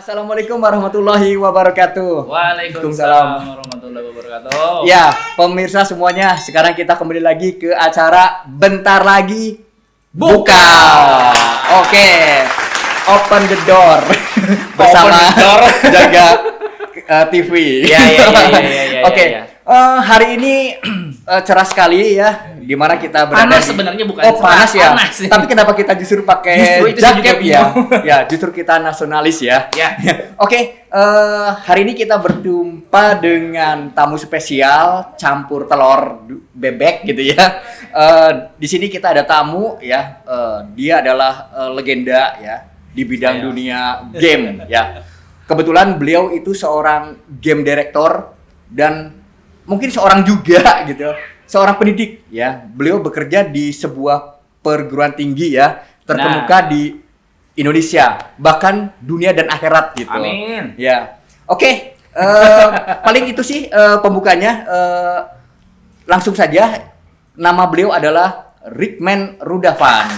Assalamualaikum warahmatullahi wabarakatuh. Waalaikumsalam warahmatullahi wabarakatuh. Ya, pemirsa semuanya, sekarang kita kembali lagi ke acara Bentar Lagi Buka. Oke, open the door bersama jaga TV. Ya. Oke, hari ini cerah sekali ya. Di mana kita berada? Panas sebenarnya bukan. Oh, panas ya. Panas. Tapi kenapa kita justru pakai jaket ya? Ya, justru kita nasionalis ya. Ya. Oke, hari ini kita berjumpa dengan tamu spesial campur telur bebek gitu ya. Di sini kita ada tamu ya. Dia adalah legenda ya di bidang dunia game ya. Kebetulan beliau itu seorang game director dan mungkin seorang juga gitu. Seorang pendidik ya. Beliau bekerja di sebuah perguruan tinggi ya, terkemuka di Indonesia, bahkan dunia dan akhirat gitu. Amin. Ya. Oke, paling itu sih pembukanya. Langsung saja, nama beliau adalah Rikman Rudavan.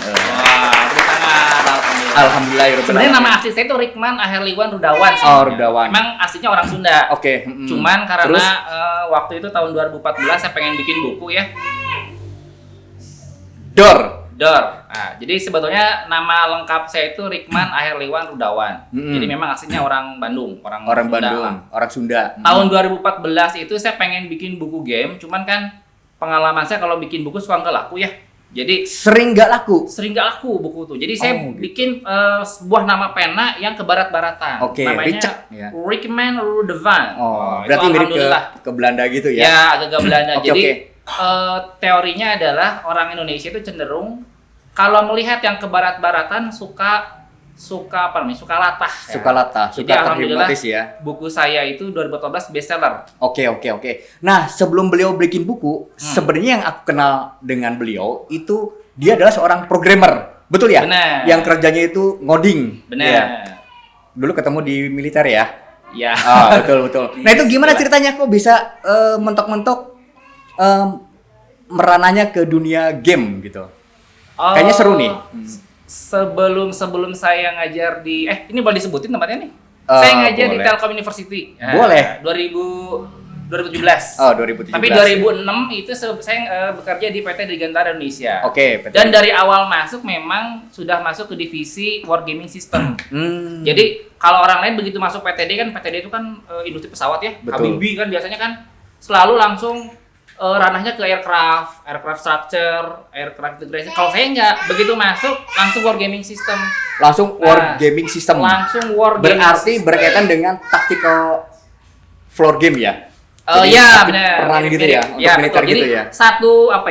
Alhamdulillah. Sebenarnya nama asli saya itu Rikman Aherliwan Rudawan. Oh, Rudawan. Memang aslinya orang Sunda. Oke. Cuman karena waktu itu tahun 2014 saya pengen bikin buku ya. Dor. Nah, jadi sebetulnya nama lengkap saya itu Rikman Aherliwan Rudawan. Jadi memang aslinya orang Bandung, orang Sunda. Bandung, orang Sunda. Tahun 2014 itu saya pengen bikin buku game, cuman kan pengalaman saya kalau bikin buku suka nggak laku ya. Jadi sering nggak laku buku tuh. Jadi saya bikin sebuah nama pena yang ke barat-baratan. Oke, namanya Richard, ya. Rikman Rudavan. Berarti mirip ke Belanda gitu ya? Ya, agak Belanda. Oke, Jadi teorinya adalah orang Indonesia itu cenderung kalau melihat yang ke barat-baratan suka latah. Suka latah, Jadi suka alhamdulillah terhipnotis ya. buku saya itu 2014 bestseller. Oke. Nah, sebelum beliau bikin buku, sebenarnya yang aku kenal dengan beliau itu dia adalah seorang programmer. Betul ya? Benar. Yang kerjanya itu ngoding. Benar. Ya. Dulu ketemu di militer ya? Ya. Betul. Nah, itu gimana ceritanya kok bisa mentok-mentok merananya ke dunia game gitu? Kayaknya seru nih. Sebelum saya ngajar di ini boleh disebutin tempatnya nih? Saya ngajar boleh. di Telkom University. Boleh. 2017. 2017. Tapi 2006 itu saya bekerja di PT Dirgantara Indonesia. Oke, PT. Dan dari awal masuk memang sudah masuk ke divisi Wargaming System. Jadi kalau orang lain begitu masuk PTD kan PTD itu kan industri pesawat ya. Betul. Habibie kan biasanya kan selalu langsung ranahnya ke aircraft structure, aircraft integration. Kalau saya enggak, begitu masuk langsung Wargaming System. Langsung Wargaming System. Langsung Wargaming Berarti System. berkaitan dengan tactical floor game ya? Iya benar. Perang gitu ya, untuk militer betul. gitu Jadi, ya.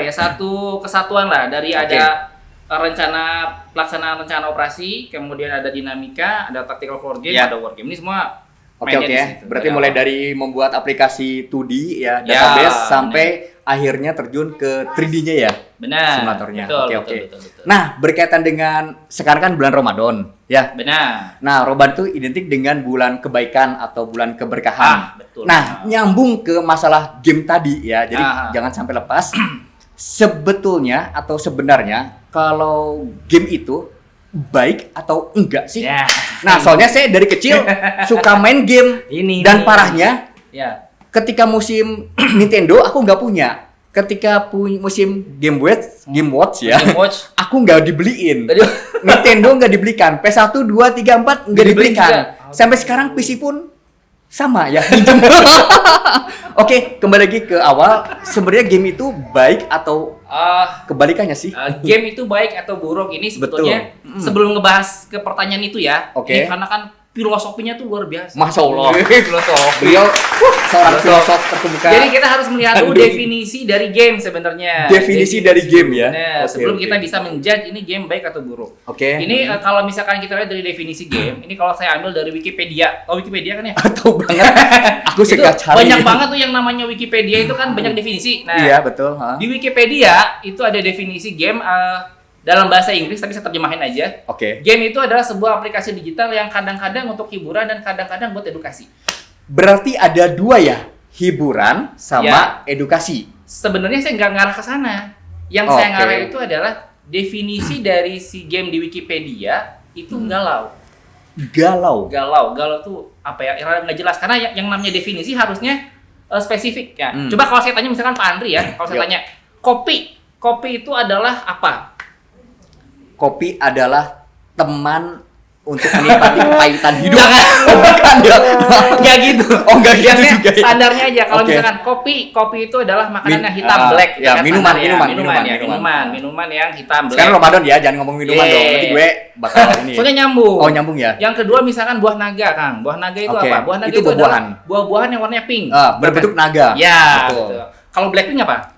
Satu kesatuan lah dari ada pelaksanaan rencana operasi, kemudian ada dinamika, ada tactical floor game, ada war game. Ini semua Oke. Berarti mulai dari membuat aplikasi 2D ya, database sampai akhirnya terjun ke 3D-nya ya. Benar. Simulatornya. Oke. Betul. Nah, berkaitan dengan sekarang kan bulan Ramadan ya. Benar. Nah, Ramadan itu identik dengan bulan kebaikan atau bulan keberkahan. Betul. Nah, nyambung ke masalah game tadi ya. Jadi jangan sampai lepas. Sebetulnya atau sebenarnya kalau game itu baik atau enggak sih? Ya. Nah, soalnya saya dari kecil suka main game. Dan parahnya ketika musim Nintendo aku nggak punya. Ketika musim Game Watch ya. Aku nggak dibeliin. Nintendo nggak dibelikan. PS1, 2, 3, 4 nggak dibelikan. Sampai sekarang PC pun sama ya. Oke, kembali lagi ke awal. Sebenarnya game itu baik atau kebalikannya sih? Game itu baik atau buruk ini sebetulnya sebelum ngebahas ke pertanyaan itu ya. Oke. Ini karena kan filosofinya tuh luar biasa. Masya Allah. Filosofi. Beliau seorang filosof terkemuka. Jadi kita harus melihat dulu definisi dari game sebenarnya. Definisi dari game ya. Nah, sebelum kita bisa menjudge ini game baik atau buruk. Oke. Ini kalau misalkan kita lihat dari definisi game, ini kalau saya ambil dari Wikipedia. Oh, Wikipedia kan ya? Tahu banget. Aku Itu suka cari. banyak banget tuh yang namanya Wikipedia itu kan banyak definisi. Nah, Iya, betul. di Wikipedia itu ada definisi game dalam bahasa Inggris, tapi saya terjemahin aja. Oke. Game itu adalah sebuah aplikasi digital yang kadang-kadang untuk hiburan dan kadang-kadang buat edukasi. Berarti ada dua ya, hiburan sama edukasi. Sebenarnya saya nggak ngarah ke sana. Yang saya ngarah itu adalah definisi dari si game di Wikipedia itu galau. Galau tuh apa ya? Nggak jelas karena yang namanya definisi harusnya spesifik ya. Coba kalau saya tanya misalkan Pak Andri ya, kalau saya tanya kopi itu adalah apa? Kopi adalah teman untuk menikmati kepahitan hidup. Bukan ya? Nggak gitu. Oh, nggak gitu Biasanya juga. standarnya aja kalau misalkan kopi itu adalah makanan yang hitam black. Ya, kan minuman yang hitam black. Sekarang Ramadan ya, jangan ngomong minuman dong. Nanti gue bakal ini. Soalnya nyambung. Oh, nyambung ya. Yang kedua misalkan buah naga, Kang. Buah naga itu apa? Buah naga itu adalah buah-buahan yang warnanya pink. Berbentuk naga. Ya, betul. Kalau Blackpink apa?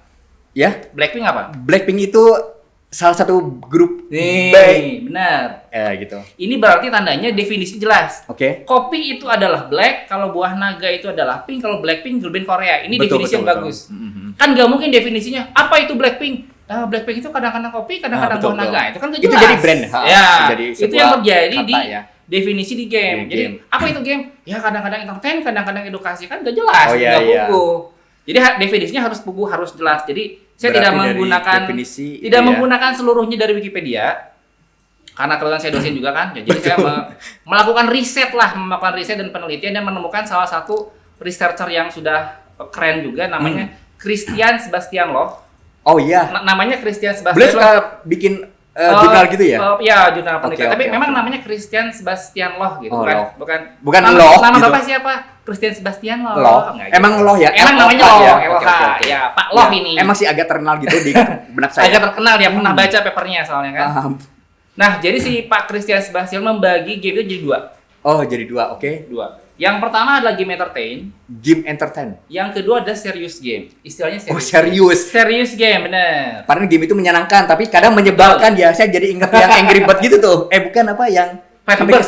Ya? Blackpink apa? Blackpink itu salah satu grup benar. Gitu. Ini berarti tandanya definisi jelas. Oke. Kopi itu adalah black, kalau buah naga itu adalah pink, kalau Blackpink girl band Korea. Ini definisi yang bagus. Kan nggak mungkin definisinya apa itu Blackpink? Blackpink itu kadang-kadang kopi, kadang-kadang buah naga. Itu kan nggak jelas. Itu jadi brand. Ya, jadi itu yang terjadi di ya. definisi di game. Jadi apa itu game? Ya kadang-kadang entertain, kadang-kadang edukasi, kan nggak jelas, nggak buku. Jadi definisinya harus buku, harus jelas. Jadi saya tidak menggunakan seluruhnya dari Wikipedia. Karena kebetulan saya dosen juga kan. Jadi saya melakukan riset dan penelitian dan menemukan salah satu researcher yang sudah keren juga namanya Christian Sebastian Loh. Oh iya. Namanya Christian Sebastian. Beliau suka bikin jurnal gitu ya? Iya, jurnal penelitian. Tapi memang namanya Christian Sebastian Loh gitu, bukan Loh. Nama gitu. Bapak siapa? Christian Sebastian Loh. Emang Loh ya? Emang namanya Loh. Ya, Pak Loh ini. Emang sih agak terkenal gitu di benak saya. Agak terkenal dia pernah baca papernya soalnya kan. Nah, jadi si Pak Christian Sebastian membagi game itu jadi dua. Oh, jadi dua, oke. Dua. Yang pertama adalah game entertain. Yang kedua adalah serious game. Istilahnya serius. Oh, serius. Serious game, bener. Padahal game itu menyenangkan, tapi kadang menyebalkan ya. Saya jadi ingat yang Angry Bird gitu tuh. Bukan apa yang Flappy Bird.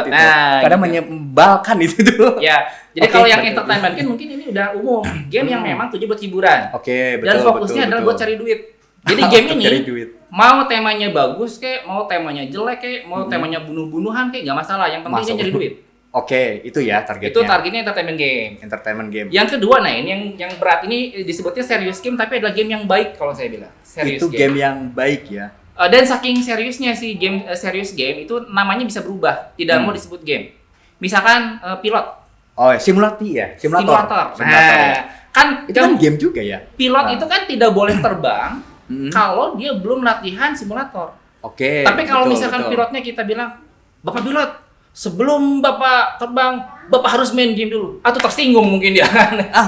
Nah, kadang menyebalkan itu tuh. Ya. Jadi kalau yang entertainment kan mungkin ini udah umum. Game yang memang tujuan buat hiburan. Oke, betul. Dan fokusnya adalah buat cari duit. Jadi game ini mau temanya bagus kek, mau temanya jelek kek, mau temanya bunuh-bunuhan kek, nggak masalah. Yang penting dia cari duit. Oke, itu ya targetnya. Itu targetnya entertainment game. Yang kedua, nah ini yang berat ini disebutnya serious game, tapi adalah game yang baik kalau saya bilang. Itu game yang baik ya. Dan saking seriusnya sih game serious game itu namanya bisa berubah, tidak mau disebut game. Misalkan pilot. Oh, simulasi ya, simulator. Nah, kan itu kan game juga ya. Pilot itu kan tidak boleh terbang kalau dia belum latihan simulator. Oke. Tapi kalau misalkan pilotnya kita bilang, Bapak pilot, sebelum Bapak terbang, Bapak harus main game dulu. Atau tersinggung mungkin dia.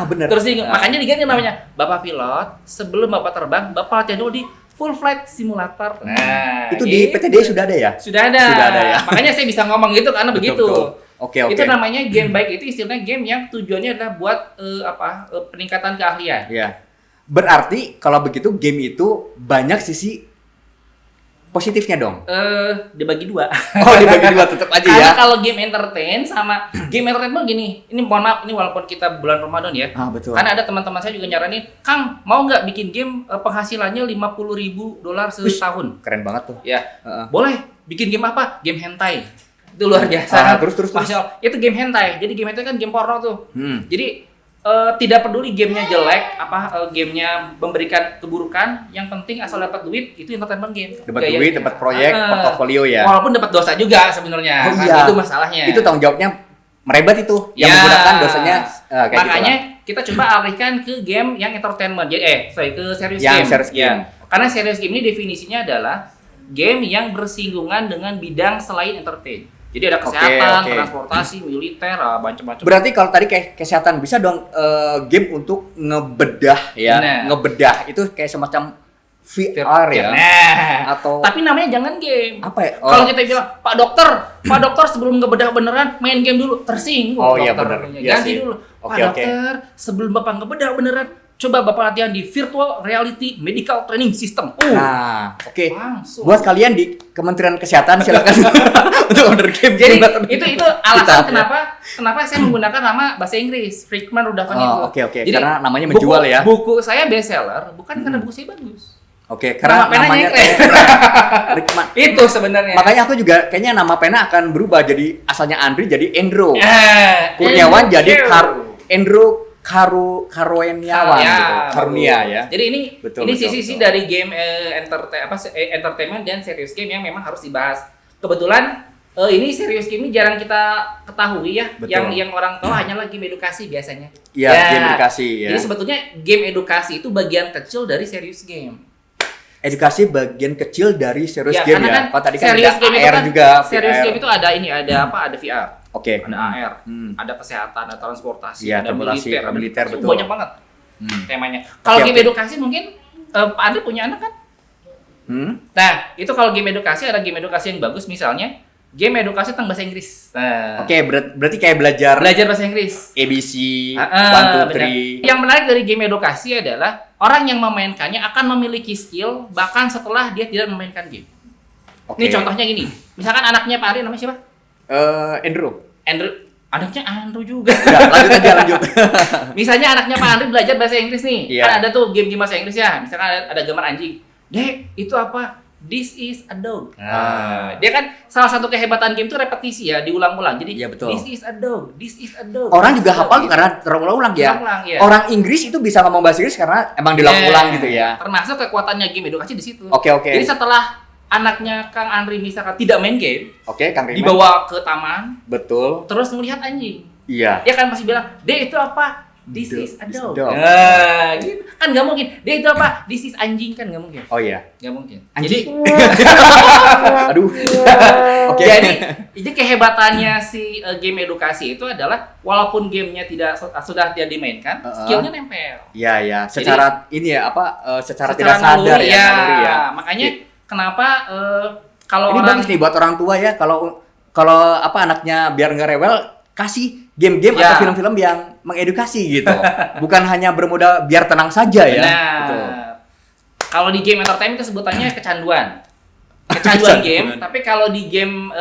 Benar. Tersinggung. Makanya diganti namanya, Bapak pilot, sebelum Bapak terbang, Bapak latihan dulu di full flight simulator. Nah, itu di PTD sudah ada ya? Sudah ada ya. Makanya saya bisa ngomong gitu karena begitu. Oke. Itu namanya game baik, itu istilahnya game yang tujuannya adalah buat peningkatan keahlian. Iya. Berarti kalau begitu game itu banyak sisi positifnya dong. Dibagi dua. Oh, dibagi dua tetap aja ya. Karena kalau game entertain sama game entertainment gini, ini mohon maaf, ini walaupun kita bulan Ramadan ya. Betul. Karena ada teman-teman saya juga nyaranin, Kang, mau nggak bikin game penghasilannya $50.000 setahun? Keren banget tuh. Ya. Boleh. Bikin game apa? Game hentai. Itu luar biasa. Terus. Masya Allah. Itu game hentai. Jadi game hentai kan game porno tuh. Jadi tidak peduli gamenya jelek, gamenya memberikan keburukan, yang penting asal dapat duit, itu entertainment game. Dapat duit, dapat proyek, portofolio ya. Walaupun dapat dosa juga sebenarnya. Itu masalahnya. Itu tanggung jawabnya merebat itu, yang menggunakan dosanya kayak makanya kita coba alihkan ke game yang entertainment. Ke serious game. Serious game. Karena serious game ini definisinya adalah game yang bersinggungan dengan bidang selain entertain. Jadi ada kesehatan, transportasi, militer, macam-macam. Berarti kalau tadi kayak kesehatan, bisa dong game untuk ngebedah ya. Ngebedah itu kayak semacam VR ya. Nah, atau tapi namanya jangan game. apa ya? Kalau kita bilang, Pak Dokter sebelum ngebedah beneran main game dulu, tersinggung. Oh iya dokter. benar. Ganti dulu. Oke, Pak Dokter, sebelum Bapak ngebedah beneran, coba Bapak latihan di Virtual Reality Medical Training System. Nah, oke. Langsung. Buat kalian di Kementerian Kesehatan silakan untuk order game. Jadi itu alasan Kita, kenapa saya menggunakan nama bahasa Inggris, Frickman Rudavan itu. Oke. Jadi, Karena namanya menjual ya. Buku saya bestseller bukan karena buku saya bagus. Oke, karena Nama penanya namanya keren. Rickman. Itu sebenarnya. Makanya aku juga kayaknya nama pena akan berubah jadi asalnya Andri jadi Endro. Ya, Kurniawan jadi Endro. Endro Karueniawan Ya, gitu. Karunia ya. Jadi ini Betul, sisi-sisi dari game entertainment dan serious game yang memang harus dibahas. Kebetulan ini serious game ini jarang kita ketahui ya. Betul. Yang orang tahu hanyalah game edukasi biasanya. Iya, game edukasi ya. Jadi sebetulnya game edukasi itu bagian kecil dari serious game. Edukasi bagian kecil dari serious Ya, game karena ya. kan Kalau tadi kan serious ada game itu AR kan, juga. serious VR. game itu ada ini, ada apa? Ada VR. Oke. Ada AR, Hmm. ada kesehatan, ada transportasi, Iya, ada transportasi, militer, ada militer, betul. banyak banget temanya. Kalau Oke, game oke. edukasi mungkin Pak Andri punya anak kan? Hmm? Nah, itu kalau game edukasi ada game edukasi yang bagus, misalnya game edukasi tentang bahasa Inggris. Nah, Oke, berarti kayak belajar belajar bahasa Inggris. ABC, Benar. 1, 2, 3. Yang menarik dari game edukasi adalah orang yang memainkannya akan memiliki skill bahkan setelah dia tidak memainkan game. Oke. Ini contohnya gini, misalkan anaknya Pak Ari namanya siapa? Andrew. Andrew. Anaknya Andrew juga. Ya, lanjut. Misalnya anaknya Pak Andri belajar bahasa Inggris nih. Iya. Kan ada tuh game bahasa Inggris ya. Misalkan ada gambar anjing. Dek, itu apa? This is a dog. Dia kan salah satu kehebatan game itu repetisi ya, diulang-ulang. Jadi Iya, betul. this is a dog, this is a dog. Orang juga This is a hafal dog. karena terulang-ulang ya. Terulang, iya. Orang Inggris itu bisa ngomong bahasa Inggris karena emang diulang-ulang gitu ya. Termasuk kekuatannya game edukasi di situ. Oke. Jadi setelah anaknya Kang Andri misalkan tidak main game, Oke, Kang Riman. dibawa ke taman, Betul. terus melihat anjing. Iya. Dia kan pasti bilang, "Dek, itu apa? This is a This dog." dog. Nah, gitu. Kan nggak mungkin. Dek, itu apa? This is anjing, kan nggak mungkin. Oh iya. Nggak mungkin. Anjing. Jadi, Aduh. Oke. jadi kehebatannya si game edukasi itu adalah walaupun gamenya sudah dia dimainkan, skillnya nempel. Iya. Secara ini ya secara tidak sadar naluri, ya, naluri ya. Makanya Oke. kenapa kalau Ini orang bagus nih buat orang tua ya kalau anaknya biar nggak rewel kasih game-game Ya. atau film-film yang mengedukasi gitu. Bukan hanya bermodal biar tenang saja ya. Nah, Gitu. kalau di game entertainment itu sebutannya kecanduan. Kecanduan Kecanduan. game, tapi kalau di game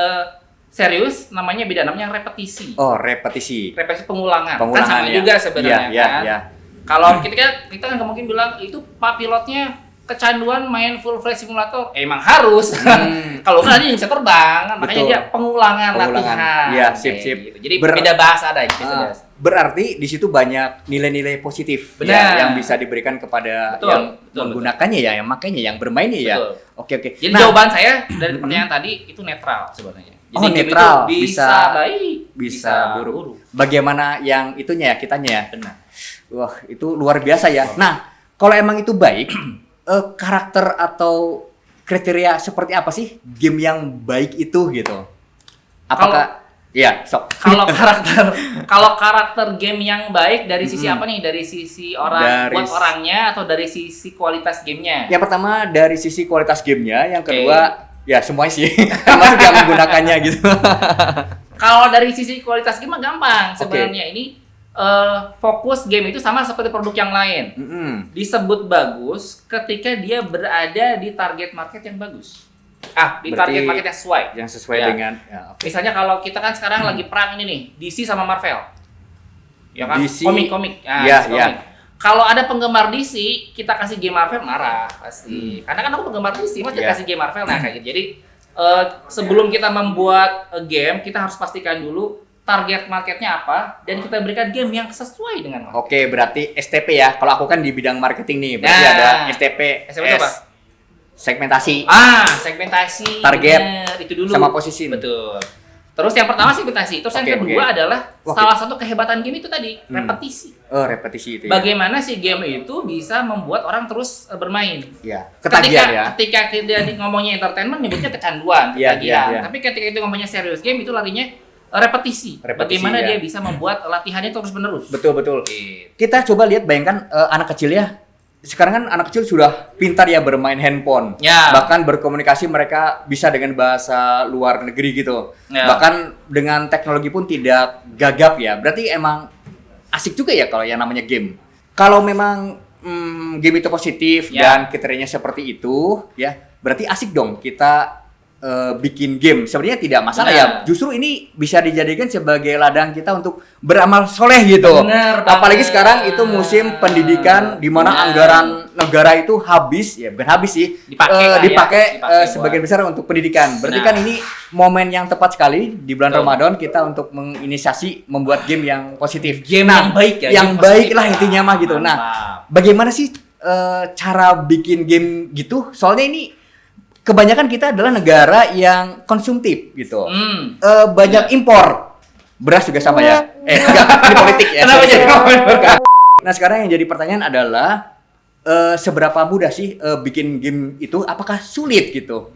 serius namanya beda, namanya repetisi. Oh, repetisi. Repetisi pengulangan. Kan Pengulangan, sama ya. juga sebenarnya Iya, kan. iya. Kalau kita kan nggak mungkin bilang itu Pak pilotnya kecanduan main full flight simulator. Emang harus. Kalau nggak dia bisa terbang, makanya Betul. dia pengulangan Pengulangan. latihan. Iya, Kayak sip. gitu. Jadi beda bahasa ada gitu. Berarti di situ banyak nilai-nilai positif Benar. ya, yang bisa diberikan kepada Betul, yang betul, menggunakannya ya, yang makanya, yang bermainnya ya. Betul. Oke. Jadi Nah, jawaban saya dari pertanyaan tadi itu netral sebenarnya. Jadi Oh, game netral. itu bisa baik, bisa buruk. Bagaimana yang itunya ya, kitanya ya. Benar. Wah, itu luar biasa ya. Nah, kalau emang itu baik, karakter atau kriteria seperti apa sih game yang baik itu gitu? Apakah ya, sok. Kalau karakter game yang baik dari sisi apa nih? Dari sisi buat orangnya atau dari sisi kualitas gamenya? Yang pertama dari sisi kualitas gamenya, yang kedua ya semuanya sih, termasuk yang menggunakannya gitu. Kalau dari sisi kualitas game mah gampang sebenarnya. Ini fokus game itu sama seperti produk yang lain. Disebut bagus ketika dia berada di target market yang bagus. Di target market yang sesuai. Yang sesuai dengan Misalnya kalau kita kan sekarang lagi perang ini nih, DC sama Marvel. Ya kan? DC. Komik-komik. Komik. Kalau ada penggemar DC, kita kasih game Marvel marah pasti. Karena kan aku penggemar DC, mas kasih game Marvel kayak gitu. Jadi sebelum kita membuat game, kita harus pastikan dulu target marketnya apa dan kita berikan game yang sesuai dengan market. Oke, berarti STP ya. Kalau aku kan di bidang marketing nih, berarti ada STP. STP itu apa? Segmentasi. Segmentasi. Target. Bener, itu dulu. Sama posisi. Betul. Terus yang pertama segmentasi. Terus yang kedua adalah salah satu kehebatan game itu tadi, repetisi. Oh, repetisi itu ya. Bagaimana sih game itu bisa membuat orang terus bermain? Iya. Ketagihan ya. Ketika kita ngomongnya entertainment nyebutnya kecanduan, Iya, ketagihan. iya. Tapi ketika itu ngomongnya serious game itu larinya repetisi. Bagaimana ya. dia bisa membuat latihannya terus menerus. Betul. Kita coba lihat, bayangkan anak kecil ya. sekarang kan anak kecil sudah pintar ya bermain handphone. Ya. Bahkan berkomunikasi mereka bisa dengan bahasa luar negeri gitu. Ya. Bahkan dengan teknologi pun tidak gagap ya. Berarti emang asik juga ya kalau yang namanya game. Kalau memang game itu positif dan kriterianya seperti itu ya, berarti asik dong kita bikin game. Sebenarnya tidak masalah ya. Justru ini bisa dijadikan sebagai ladang kita untuk beramal soleh gitu. Bener, apalagi sekarang itu musim pendidikan di mana anggaran negara itu habis ya, bukan habis sih, dipakai sebagian besar untuk pendidikan. Berarti kan ini momen yang tepat sekali di bulan Ramadan kita untuk menginisiasi membuat game yang positif. Game yang baik ya. Yang baik lah intinya mah gitu. Nah, bagaimana sih cara bikin game gitu? Soalnya ini kebanyakan kita adalah negara yang konsumtif gitu. Banyak impor. Beras juga sama ya. Enggak, ini politik ya. Kenapa jadi Nah, sekarang yang jadi pertanyaan adalah seberapa mudah sih bikin game itu? Apakah sulit gitu?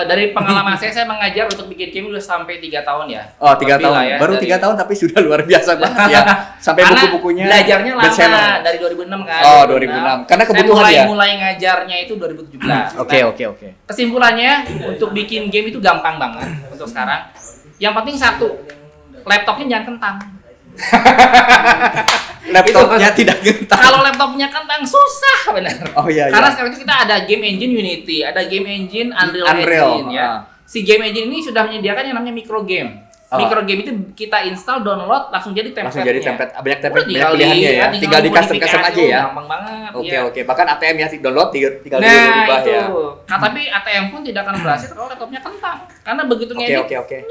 Dari pengalaman saya mengajar untuk bikin game udah sampai 3 tahun ya. Oh, 3 tahun. Ya, baru 3 tahun tapi sudah luar biasa banget ya. Sampai buku-bukunya belajarnya lama dari 2006 kan. Oh, 2006. Karena kebutuhan saya ya. mulai ngajarnya itu 2017. Oke. Kesimpulannya untuk bikin game itu gampang banget untuk sekarang. Yang penting satu, laptopnya jangan kentang. Laptopnya tidak kentang. Kalau laptopnya kentang susah benar. Oh iya. Karena sekarang itu kita ada game engine Unity, ada game engine Unreal Engine ya. Si game engine ini sudah menyediakan yang namanya micro game. Micro game itu kita install, download, langsung jadi template. Langsung jadi template. Banyak pilihannya ya. Tinggal di custom aja ya. Gampang banget. Oke. Bahkan ATM ya download tinggal diubah ya. Nah, tapi ATM pun tidak akan berhasil kalau laptopnya kentang. Karena begitu ngedit. Oke.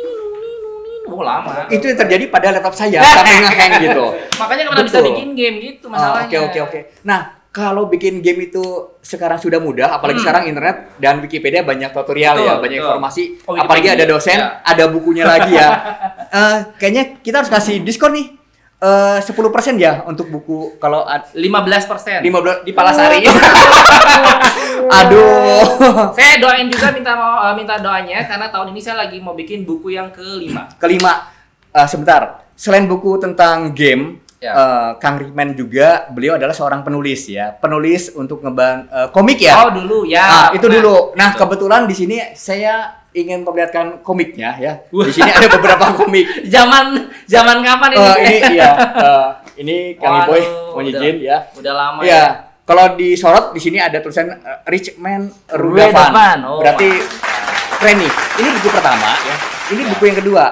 Lama. Itu yang terjadi pada laptop saya sampai nge-hang gitu. Makanya kenapa bisa bikin game gitu masalahnya. Oke. Nah, kalau bikin game itu sekarang sudah mudah, apalagi sekarang internet dan Wikipedia banyak tutorial ya, banyak informasi. Apalagi ada dosen, ada bukunya lagi ya. Kayaknya kita harus kasih diskon nih. 10% ya untuk buku kalau 15%. 15 di Palasari. Aduh. Saya doain juga minta doanya karena tahun ini saya lagi mau bikin buku yang kelima. Sebentar. Selain buku tentang game, Kang Riman juga beliau adalah seorang penulis ya. Penulis untuk komik ya. Oh, dulu ya. Itu dulu. Nah, kebetulan di sini saya ingin memperlihatkan komiknya ya. Di sini ada beberapa komik. Zaman kapan ini? Ini Kang Iboy mau izin ya. Udah lama ya. Kalau disorot di sini ada tulisan Rich Man Rudavan. Berarti keren nih. Ini buku pertama ya. Ini buku yang kedua.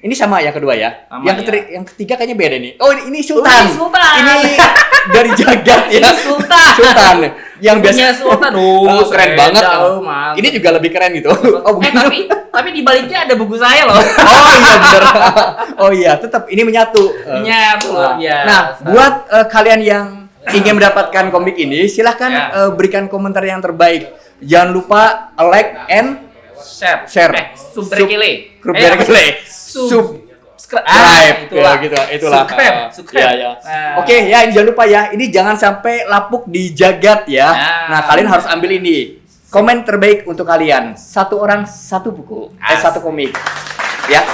Ini sama yang kedua ya. Yang ketiga kayaknya beda nih. Oh, ini Sultan. Ini dari Jagat ya. Sultan. Yang biasa Sultan. Keren banget. Ini juga lebih keren gitu. Tapi di baliknya ada buku saya loh. Oh iya benar. Oh iya, tetap ini menyatu. Ya. Nah, buat kalian yang ingin mendapatkan komik ini, silahkan berikan komentar yang terbaik. Jangan lupa like and share. Subscribe. Itulah. Subscribe. Ya. Oke, ya ini jangan lupa ya. Ini jangan sampai lapuk di Jagat ya. Nah, kalian harus ambil ini. Komen terbaik untuk kalian. 1 orang 1 buku, 1 komik. Ya.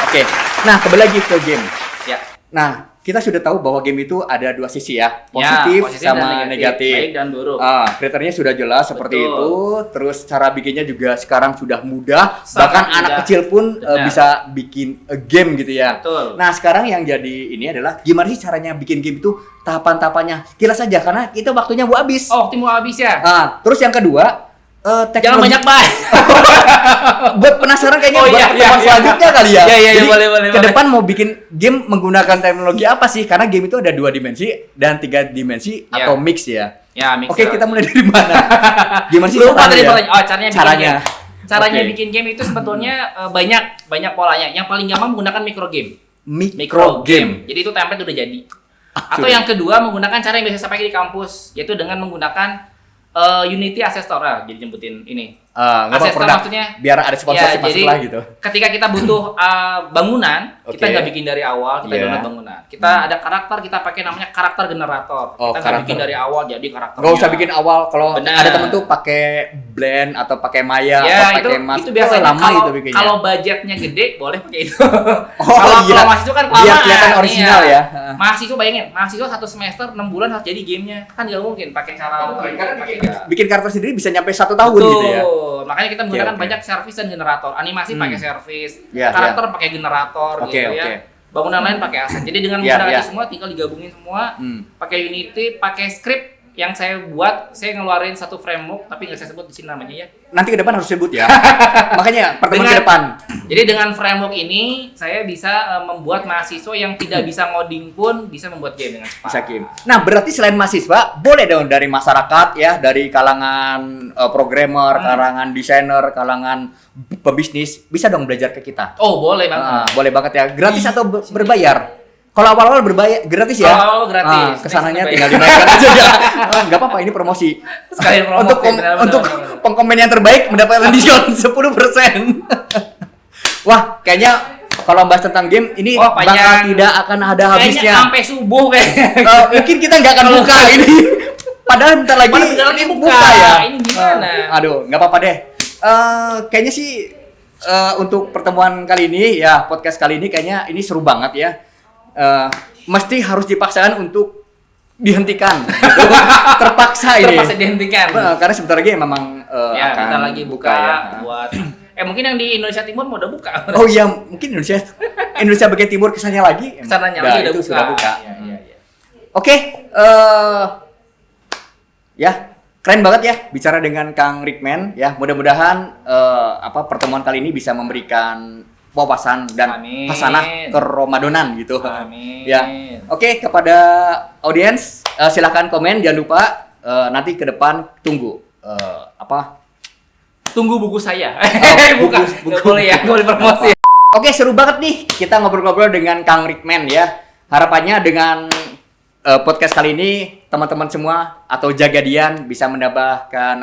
Oke. Nah, kembali lagi ke game. Ya. Nah, kita sudah tahu bahwa game itu ada 2 sisi ya, positif sama negatif. Baik dan buruk. Kriterianya sudah jelas seperti itu. Terus cara bikinnya juga sekarang sudah mudah. Bahkan anak kecil pun bisa bikin game gitu ya. Betul. Nah, sekarang yang jadi ini adalah gimana sih caranya bikin game itu, tahapan-tahapannya. Kilas saja karena itu waktunya mau habis. Oh, waktu mau habis ya. Terus yang kedua, jangan banyak bahas. Buat penasaran kayaknya buat pertemuan selanjutnya kali ya. Jadi boleh. Ke depan mau bikin game menggunakan teknologi apa sih? Karena game itu ada 2 dimensi dan 3 dimensi atau mix ya. Ya, mix. Oke, kita mulai dari mana? Gimana sih caranya bikin game itu sebetulnya banyak polanya. Yang paling gampang menggunakan micro game. Micro game. Jadi itu template udah jadi. Atau yang kedua menggunakan cara yang biasa saya pakai di kampus, yaitu dengan menggunakan Unity Assistor, jadi jemputin ini. Aksesor produk. maksudnya Biar ada sponsorship masuk lah gitu. Ketika kita butuh bangunan, kita Oke. nggak bikin dari awal, kita download bangunan. Kita ada karakter, kita pakai namanya karakter generator. Kita nggak bikin dari awal jadi karakternya. Nggak usah bikin awal. Kalau Benar. ada temen tuh pakai Blend atau pakai Maya Ya, atau pakai Mas. itu biasanya lama itu bikinnya. kalau budgetnya gede boleh pakai itu. Oh, Kalau mahasiswa kan kelamaan. biar kelihatan original ya. Mahasiswa bayangin, mahasiswa 1 semester 6 bulan harus jadi gamenya. Kan nggak mungkin pakai cara Bikin karakter sendiri bisa nyampe 1 tahun Betul. gitu ya. Makanya kita menggunakan Oke. banyak servis dan generator. Animasi pakai servis, Ya, karakter pakai generator Oke, gitu oke. ya. Bangunan lain pakai aset. Jadi dengan Ya, menggunakan ya. itu semua tinggal digabungin semua. Hmm. Pakai Unity, pakai script yang saya buat, saya ngeluarin satu framework tapi nggak saya sebut di sini namanya ya. Nanti ke depan harus sebut ya. Makanya pertemuan Dengan- ke depan. Jadi dengan framework ini saya bisa membuat mahasiswa yang tidak bisa ngoding pun bisa membuat game dengan cepat. Bisa game. Nah, berarti selain mahasiswa, boleh dong dari masyarakat ya, dari kalangan programmer, kalangan desainer, kalangan pebisnis, bisa dong belajar ke kita. Oh, boleh banget. Boleh banget ya. Gratis atau berbayar? Kalau awal-awal berbayar gratis ya? Kalau awal gratis. Kesananya Next tinggal dinaikkan aja ya. Nggak apa-apa, ini promosi. Sekalian promosi, Untuk benar-benar. untuk pengkomen yang terbaik mendapatkan diskon 10%. Wah, kayaknya kalau bahas tentang game ini Oh, bakal panjang. tidak akan ada Kayaknya habisnya. sampai subuh kayaknya. Mungkin kita nggak akan buka ini. Padahal bentar lagi Padahal bentar lagi ini buka. ya. Ini gimana? Aduh, nggak apa-apa deh. Kayaknya sih untuk pertemuan kali ini ya, podcast kali ini kayaknya ini seru banget ya. Mesti harus dipaksakan untuk dihentikan. Gitu. Terpaksa ini. Terpaksa dihentikan. Karena sebentar lagi memang Ya, akan kita lagi buka ya. buat mungkin yang di Indonesia Timur mau udah buka. Oh iya, mungkin Indonesia bagian timur kesannya lagi. Kesananya Nah, lagi itu udah buka. sudah buka. Iya. Oke, ya keren banget ya bicara dengan Kang Rickman ya. Mudah-mudahan pertemuan kali ini bisa memberikan wawasan dan Amin. hasanah ke Ramadonan gitu. Amin. Ya. Oke, kepada audiens silahkan komen, jangan lupa nanti ke depan tunggu Tunggu buku saya. buku- Bukan. Nggak boleh ya, nggak boleh promosi. Oke, seru banget nih kita ngobrol-ngobrol dengan Kang Rickman ya. Harapannya dengan podcast kali ini teman-teman semua atau Jagadian bisa mendapatkan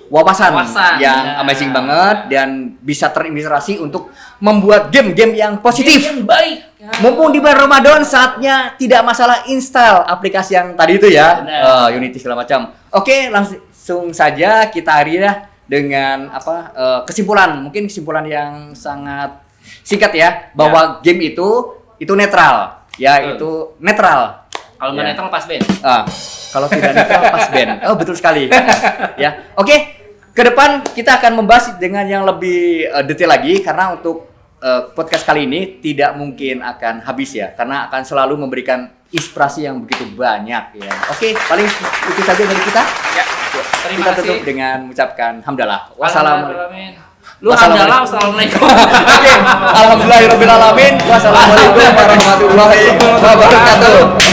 wawasan yang ya. amazing banget dan bisa terinspirasi untuk membuat game-game yang positif. Yang baik. Ya. Mumpung di bulan Ramadan saatnya tidak masalah install aplikasi yang tadi itu ya, Benar. Unity segala macam. Oke, langsung saja kita akhiri ya dengan kesimpulan. Mungkin kesimpulan yang sangat singkat ya, bahwa game itu netral. Ya, Betul. itu netral. Kalau nggak Ya. netral pas band. Kalau tidak netral pas band. Oh, betul sekali. Ya. Oke, ke depan kita akan membahas dengan yang lebih detail lagi karena untuk podcast kali ini tidak mungkin akan habis ya, karena akan selalu memberikan inspirasi yang begitu banyak ya. Oke, paling itu saja dari kita. Ya. Terima Kita kasih. tutup dengan mengucapkan hamdalah. Wassalamualaikum. Alhamdulillah. Lu hamdalah, wassalamualaikum. Oke, alhamdulillahirabbil alamin. Wassalamualaikum warahmatullahi wabarakatuh.